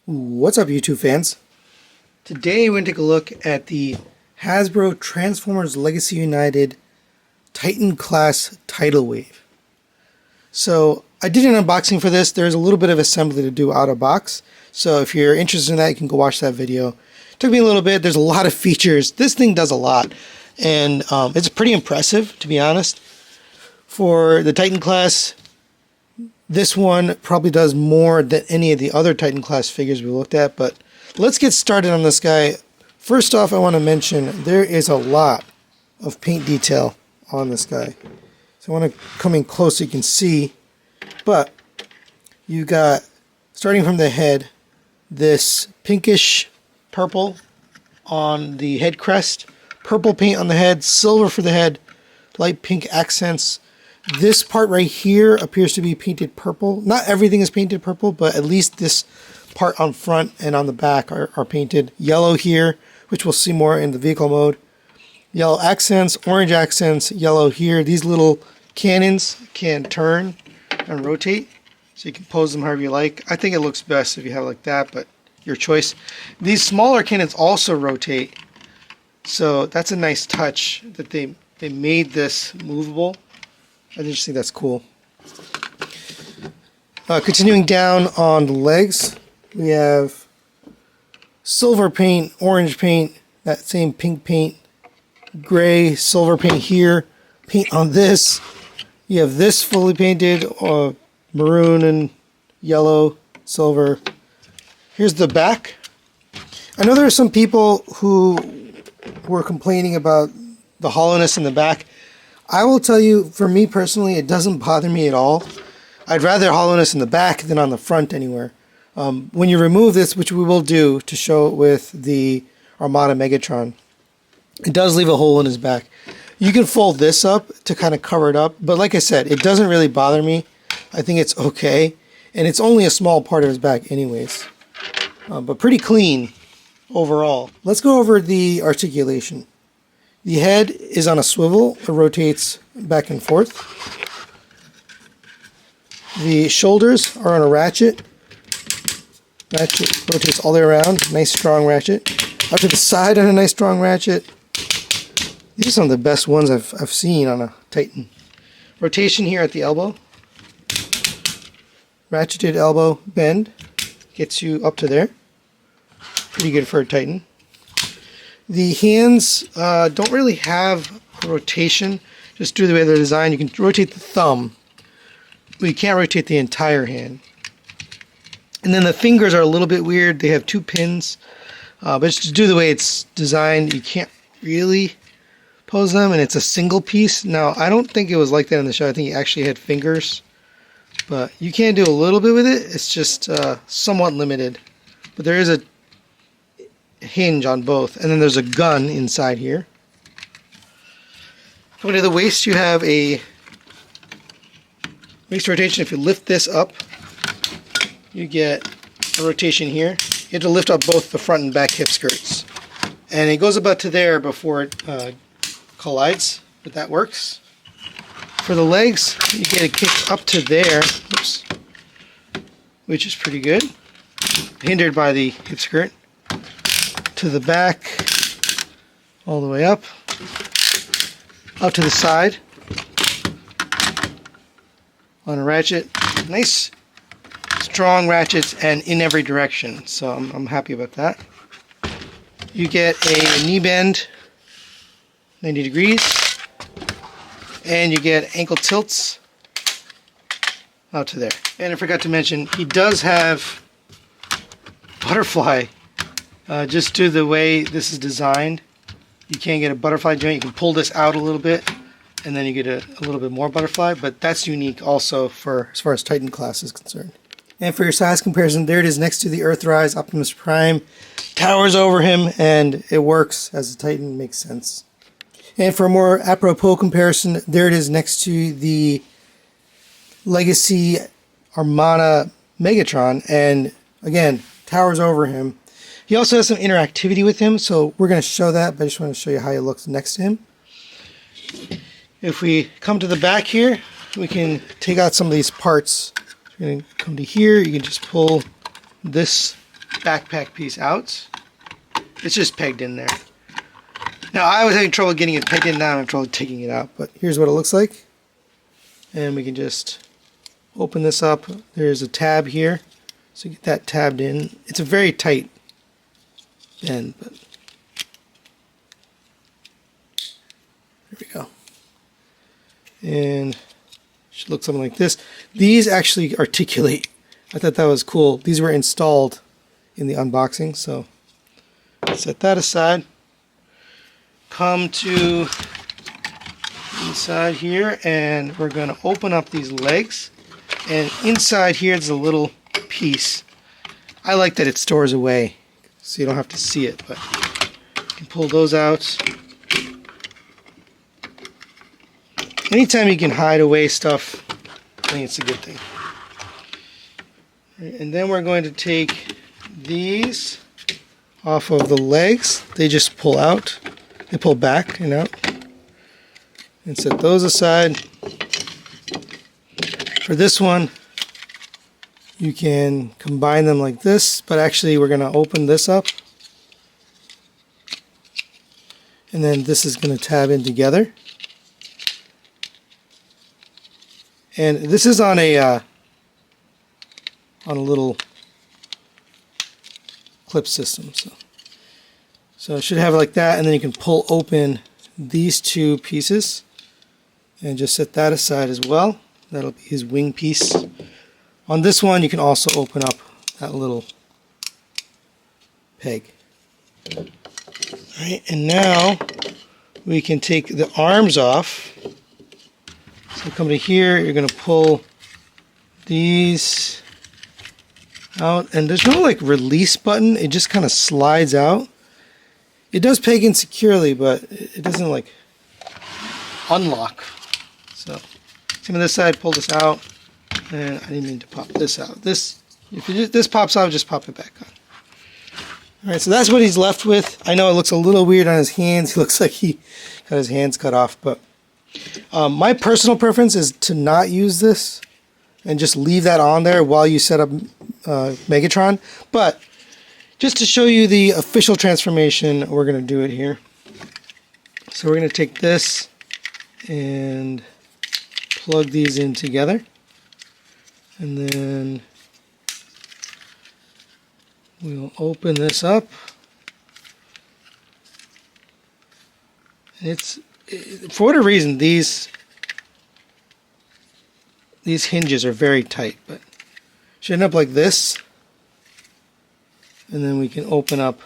What's up, YouTube fans? Today we're going to take a look at the Hasbro Transformers Legacy United Titan class tidal wave. So I did an unboxing for this. There's a little bit of assembly to do out of box. So if you're interested in that, you can go watch that video. It took me a little bit. There's a lot of features. This thing does a lot. And it's pretty impressive, to be honest. For the Titan class, this one probably does more than any of the other Titan class figures we looked at, but let's get started on this guy. First off, I want to mention there is a lot of paint detail on this guy. So I want to come in close so you can see, but you got, starting from the head, this pinkish purple on the head crest, purple paint on the head, silver for the head, light pink accents. This part right here appears to be painted purple. Not everything is painted purple, but at least this part on front and on the back are painted yellow here, which we'll see more in the vehicle mode. Yellow accents, orange accents, yellow here. These little cannons can turn and rotate, so you can pose them however you like. I think it looks best if you have it like that, but your choice. These smaller cannons also rotate, so that's a nice touch that they made this movable. I just think that's cool. Continuing down on the legs, we have silver paint, orange paint, that same pink paint, gray, silver paint here, paint on this. You have this fully painted, maroon and yellow, silver. Here's the back. I know there are some people who were complaining about the hollowness in the back. I will tell you, for me personally, it doesn't bother me at all. I'd rather hollowness in the back than on the front anywhere. When you remove this, which we will do to show it with the Armada Megatron, it does leave a hole in his back. You can fold this up to kind of cover it up, but like I said, it doesn't really bother me. I think it's okay, and it's only a small part of his back anyways. But pretty clean overall. Let's go over the articulation. The head is on a swivel. It rotates back and forth. The shoulders are on a ratchet. Ratchet rotates all the way around. Nice strong ratchet. Up to the side on a nice strong ratchet. These are some of the best ones I've seen on a Titan. Rotation here at the elbow. Ratcheted elbow bend. Gets you up to there. Pretty good for a Titan. The hands don't really have a rotation, just due to the way they're designed. You can rotate the thumb, but you can't rotate the entire hand. And then the fingers are a little bit weird. They have two pins, but just due to the way it's designed, you can't really pose them, and it's a single piece. Now, I don't think it was like that in the show. I think it actually had fingers, but you can do a little bit with it. It's just somewhat limited, but there is a hinge on both, and then there's a gun inside here. Going to the waist, you have a waist rotation. If you lift this up, you get a rotation here. You have to lift up both the front and back hip skirts, and it goes about to there before it collides, but that works. For the legs, you get a kick up to there, oops, which is pretty good, hindered by the hip skirt. To the back, all the way up to the side, on a ratchet. Nice strong ratchets and in every direction, so I'm happy about that. You get a knee bend, 90 degrees, and you get ankle tilts out to there. And I forgot to mention, he does have butterfly. Just due to the way this is designed, you can get a butterfly joint. You can pull this out a little bit, and then you get a little bit more butterfly, but that's unique also for as far as Titan class is concerned. And for your size comparison, there it is next to the Earthrise Optimus Prime. Towers over him, and it works as a Titan, makes sense. And for a more apropos comparison, there it is next to the Legacy Armada Megatron, and again, towers over him. He also has some interactivity with him, so we're going to show that, but I just want to show you how he looks next to him. If we come to the back here, we can take out some of these parts. We're going to come to here, you can just pull this backpack piece out. It's just pegged in there. Now I was having trouble getting it pegged in, now I'm having trouble taking it out, but here's what it looks like. And we can just open this up. There's a tab here, so get that tabbed in. It's a very tight bend, but there we go. And it should look something like this. These actually articulate. I thought that was cool. These were installed in the unboxing, so set that aside. Come to inside here, and we're going to open up these legs. And inside here is a little piece. I like that it stores away, so you don't have to see it, but you can pull those out. Anytime you can hide away stuff, I think it's a good thing. And then we're going to take these off of the legs. They just pull out. They pull back and out. And set those aside. For this one, you can combine them like this, but actually we're going to open this up. And then this is going to tab in together. And this is on a little clip system. So it should have it like that, and then you can pull open these two pieces and just set that aside as well. That'll be his wing piece. On this one, you can also open up that little peg. Alright, and now we can take the arms off. So come to here, you're going to pull these out, and there's no like release button. It just kind of slides out. It does peg in securely, but it doesn't like unlock. So same on this side, pull this out, and I didn't mean to pop this out. This pops out, just pop it back on. All right, so that's what he's left with. I know it looks a little weird on his hands. He looks like he got his hands cut off, but my personal preference is to not use this and just leave that on there while you set up Megatron. But just to show you the official transformation, we're going to do it here. So we're going to take this and plug these in together. And then we'll open this up. For whatever reason, these hinges are very tight, but should end up like this. And then we can open up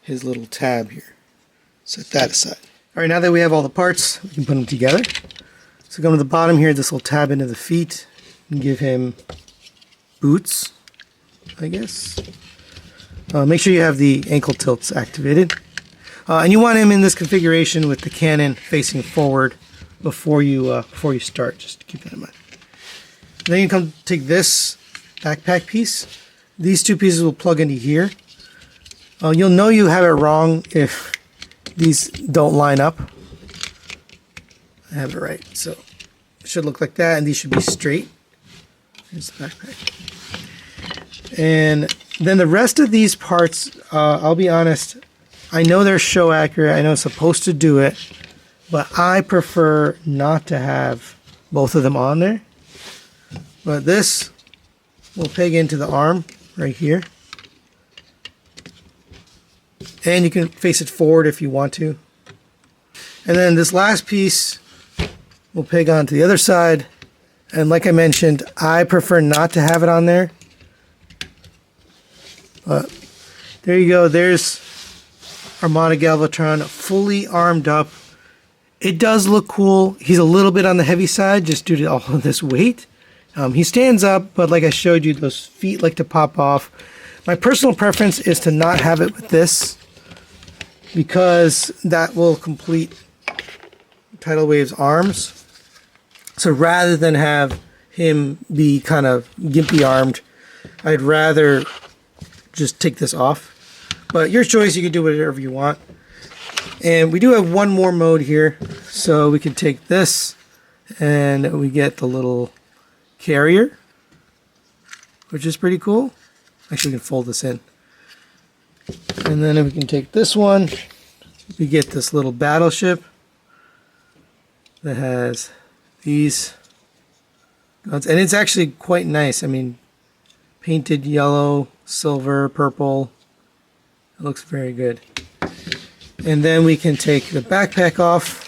his little tab here. Set that aside. All right, now that we have all the parts, we can put them together. So come to the bottom here, this will tab into the feet and give him boots, I guess. Make sure you have the ankle tilts activated. And you want him in this configuration with the cannon facing forward before you start, just to keep that in mind. Then you come take this backpack piece. These two pieces will plug into here. You'll know you have it wrong if these don't line up. I have it right, so it should look like that, and these should be straight. Here's the backpack. And then the rest of these parts, I'll be honest, I know they're show accurate, I know it's supposed to do it, but I prefer not to have both of them on there. But this will peg into the arm right here. And you can face it forward if you want to. And then this last piece will peg onto the other side. And like I mentioned, I prefer not to have it on there. But there you go. There's Armada Galvatron fully armed up. It does look cool. He's a little bit on the heavy side just due to all of this weight. He stands up, but like I showed you, those feet like to pop off. My personal preference is to not have it with this because that will complete Tidal Wave's arms. So rather than have him be kind of gimpy armed, I'd rather just take this off. But your choice, you can do whatever you want. And we do have one more mode here. So we can take this and we get the little carrier, which is pretty cool. Actually, we can fold this in. And then if we can take this one, we get this little battleship that has these guns. And it's actually quite nice. I mean, painted yellow, silver, purple. It looks very good. And then we can take the backpack off.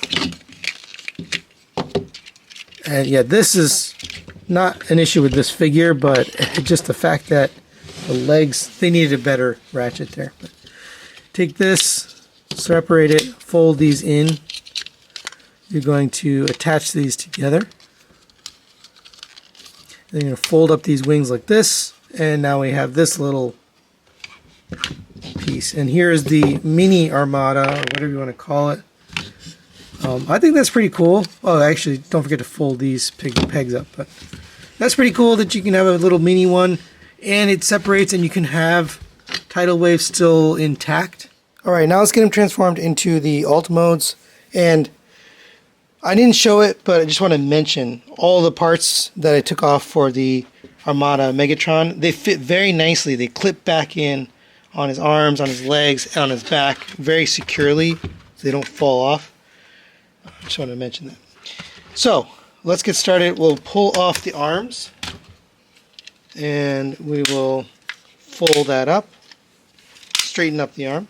And yeah, this is not an issue with this figure, but just the fact that the legs, they needed a better ratchet there. But take this, separate it, fold these in. You're going to attach these together. Then you're going to fold up these wings like this, and now we have this little piece. And here's the mini Armada, or whatever you want to call it. I think that's pretty cool. Oh, actually, don't forget to fold these pegs up. But that's pretty cool that you can have a little mini one, and it separates, and you can have tidal wave still intact. All right, now let's get them transformed into the alt modes. And I didn't show it, but I just want to mention all the parts that I took off for the Armada Megatron. They fit very nicely. They clip back in on his arms, on his legs, and on his back very securely so they don't fall off. I just wanted to mention that. So let's get started. We'll pull off the arms and we will fold that up, straighten up the arm.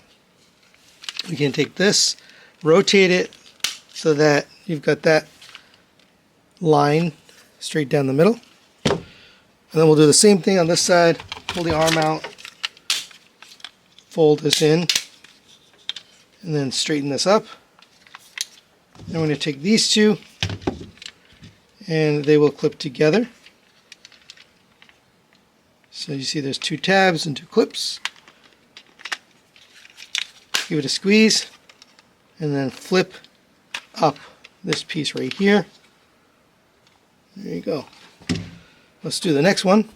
We can take this, rotate it so that you've got that line straight down the middle. And then we'll do the same thing on this side. Pull the arm out, fold this in, and then straighten this up. And I'm going to take these two, and they will clip together. So you see there's two tabs and two clips. Give it a squeeze, and then flip up this piece right here. There you go. Let's do the next one.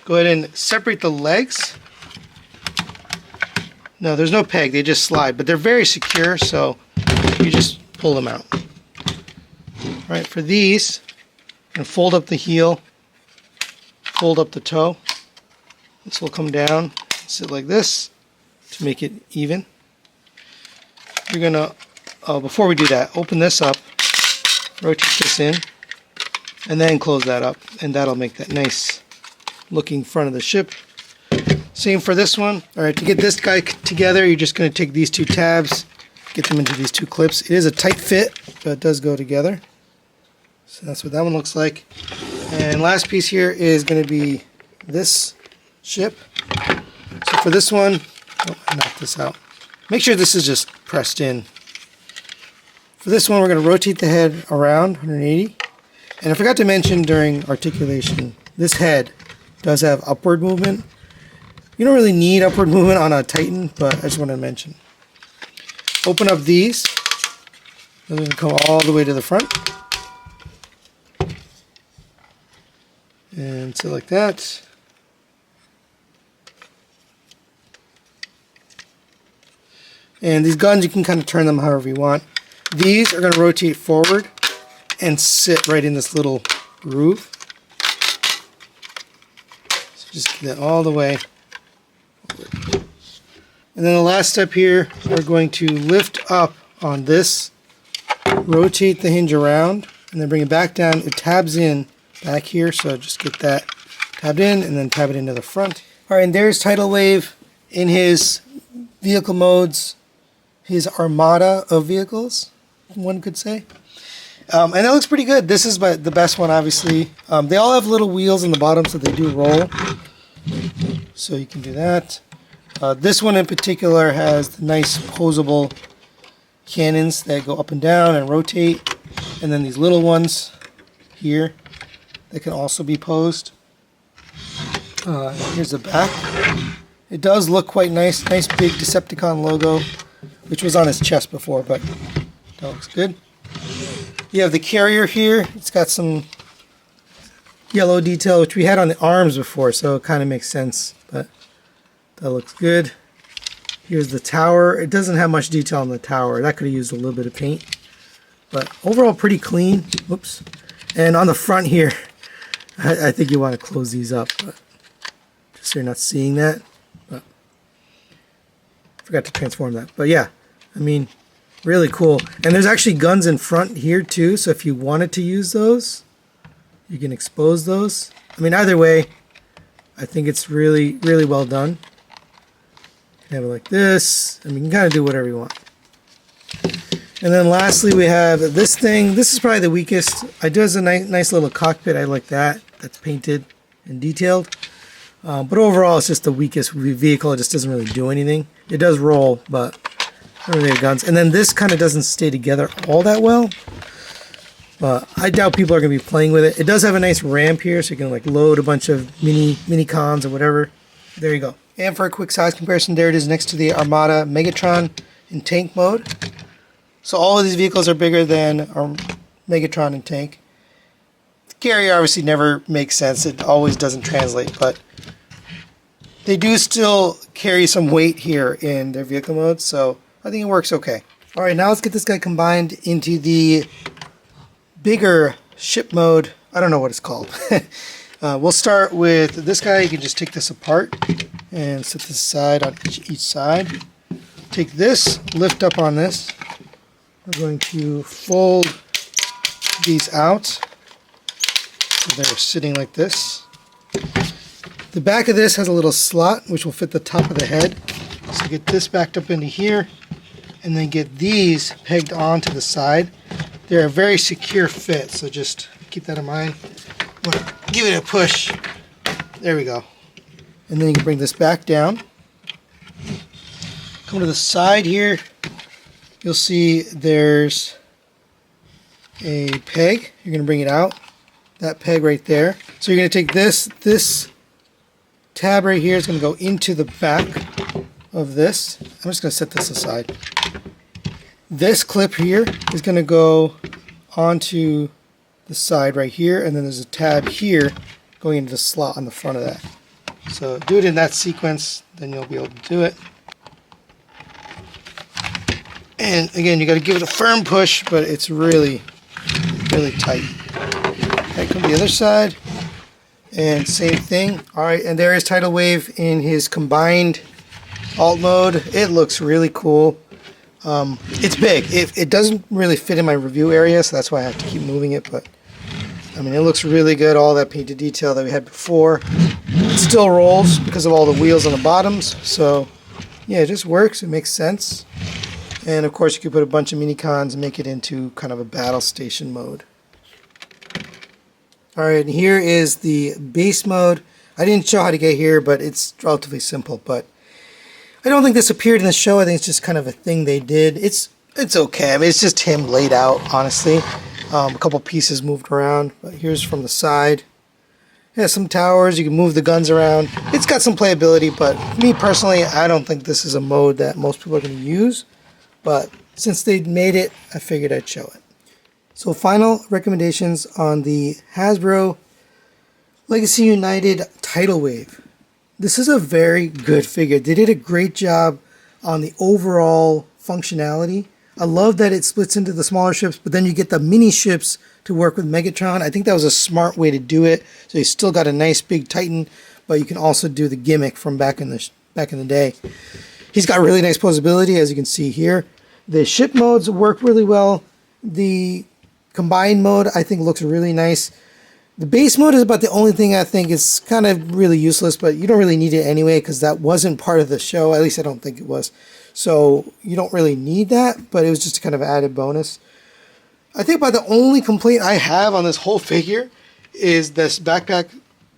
Go ahead and separate the legs. No, there's no peg, they just slide, but they're very secure, so you just pull them out. Alright, for these, I'm going to fold up the heel, fold up the toe. This will come down, sit like this to make it even. You're going to, before we do that, open this up, rotate this in, and then close that up, and that'll make that nice looking front of the ship. Same for this one. Alright, to get this guy together, you're just going to take these two tabs, get them into these two clips. It is a tight fit, but it does go together. So that's what that one looks like. And last piece here is going to be this ship. So for this one, I knocked this out. Make sure this is just pressed in. For this one, we're going to rotate the head around 180. And I forgot to mention during articulation, this head does have upward movement. You don't really need upward movement on a Titan, but I just want to mention. Open up these. They're going to come all the way to the front. And so like that. And these guns, you can kind of turn them however you want. These are going to rotate forward and sit right in this little groove. So just get that all the way. And then the last step here, we're going to lift up on this, rotate the hinge around, and then bring it back down. It tabs in back here, so just get that tabbed in and then tab it into the front. Alright, and there's Tidal Wave in his vehicle modes, his armada of vehicles, one could say. And that looks pretty good. This is the best one, obviously. They all have little wheels in the bottom, so they do roll. So you can do that. This one in particular has the nice posable cannons that go up and down and rotate. And then these little ones here that can also be posed. Here's the back. It does look quite nice. Nice big Decepticon logo, which was on his chest before, but that looks good. You have the carrier here. It's got some yellow detail, which we had on the arms before, so it kind of makes sense, but that looks good. Here's the tower. It doesn't have much detail on the tower. That could have used a little bit of paint, but overall pretty clean. Whoops. And on the front here, I think you want to close these up, but just so you're not seeing that. But I forgot to transform that. But yeah, I mean, really cool. And there's actually guns in front here too, so if you wanted to use those, you can expose those. I mean, either way, I think it's really, really well done. You can have it like this. I mean, you can kind of do whatever you want. And then lastly, we have this thing. This is probably the weakest. It does a nice little cockpit. I like that. That's painted and detailed. But overall, it's just the weakest vehicle. It just doesn't really do anything. It does roll, but not really guns. And then this kind of doesn't stay together all that well. But I doubt people are going to be playing with it. It does have a nice ramp here, so you can like load a bunch of mini cons or whatever. There you go. And for a quick size comparison, there it is next to the Armada Megatron in tank mode. So all of these vehicles are bigger than our Megatron in tank. The carrier obviously never makes sense. It always doesn't translate, but they do still carry some weight here in their vehicle mode, so I think it works okay. Alright, now let's get this guy combined into the bigger ship mode. I don't know what it's called. We'll start with this guy. You can just take this apart and set this aside on each side. Take this, lift up on this. We're going to fold these out so they're sitting like this. The back of this has a little slot which will fit the top of the head. So get this backed up into here and then get these pegged onto the side. They're a very secure fit, so just keep that in mind. Give it a push. There we go. And then you can bring this back down. Come to the side here. You'll see there's a peg. You're going to bring it out. That peg right there. So you're going to take this tab right here is going to go into the back of this. I'm just going to set this aside. This clip here is going to go onto the side right here, and then there's a tab here going into the slot on the front of that. So do it in that sequence, then you'll be able to do it. And again, you got to give it a firm push, but it's really, really tight. Okay, come to the other side, and same thing. All right, and there is Tidal Wave in his combined alt mode. It looks really cool. It's big. It doesn't really fit in my review area, so that's why I have to keep moving it. But I mean, it looks really good. All that painted detail that we had before. It still rolls because of all the wheels on the bottoms. So yeah, it just works. It makes sense. And of course, you could put a bunch of mini cons and make it into kind of a battle station mode. All right, and here is the base mode. I didn't show how to get here, but it's relatively simple. But I don't think this appeared in the show. I think it's just kind of a thing they did. It's okay. I mean, it's just him laid out, honestly. A couple pieces moved around, but here's from the side. Yeah, some towers. You can move the guns around. It's got some playability, but me personally, I don't think this is a mode that most people are going to use. But since they made it, I figured I'd show it. So final recommendations on the Hasbro Legacy United Tidal Wave. This is a very good figure. They did a great job on the overall functionality. I love that it splits into the smaller ships, but then you get the mini ships to work with Megatron. I think that was a smart way to do it. So you still got a nice big Titan, but you can also do the gimmick from back in the day. He's got really nice posability, as you can see here. The ship modes work really well. The combined mode, I think, looks really nice. The base mode is about the only thing I think is kind of really useless, but you don't really need it anyway because that wasn't part of the show. At least I don't think it was. So you don't really need that, but it was just a kind of added bonus. I think about the only complaint I have on this whole figure is this backpack,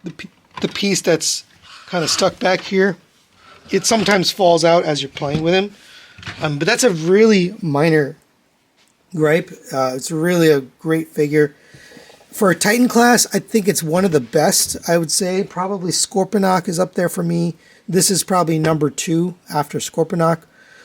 the piece that's kind of stuck back here. It sometimes falls out as you're playing with him. But that's a really minor gripe. It's really a great figure. For a Titan class, I think it's one of the best, I would say. Probably Scorponok is up there for me. This is probably number 2 after Scorponok,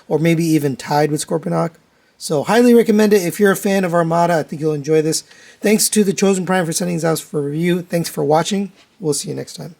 or maybe even tied with Scorponok. So highly recommend it. If you're a fan of Armada, I think you'll enjoy this. Thanks to the Chosen Prime for sending this out for review. Thanks for watching. We'll see you next time.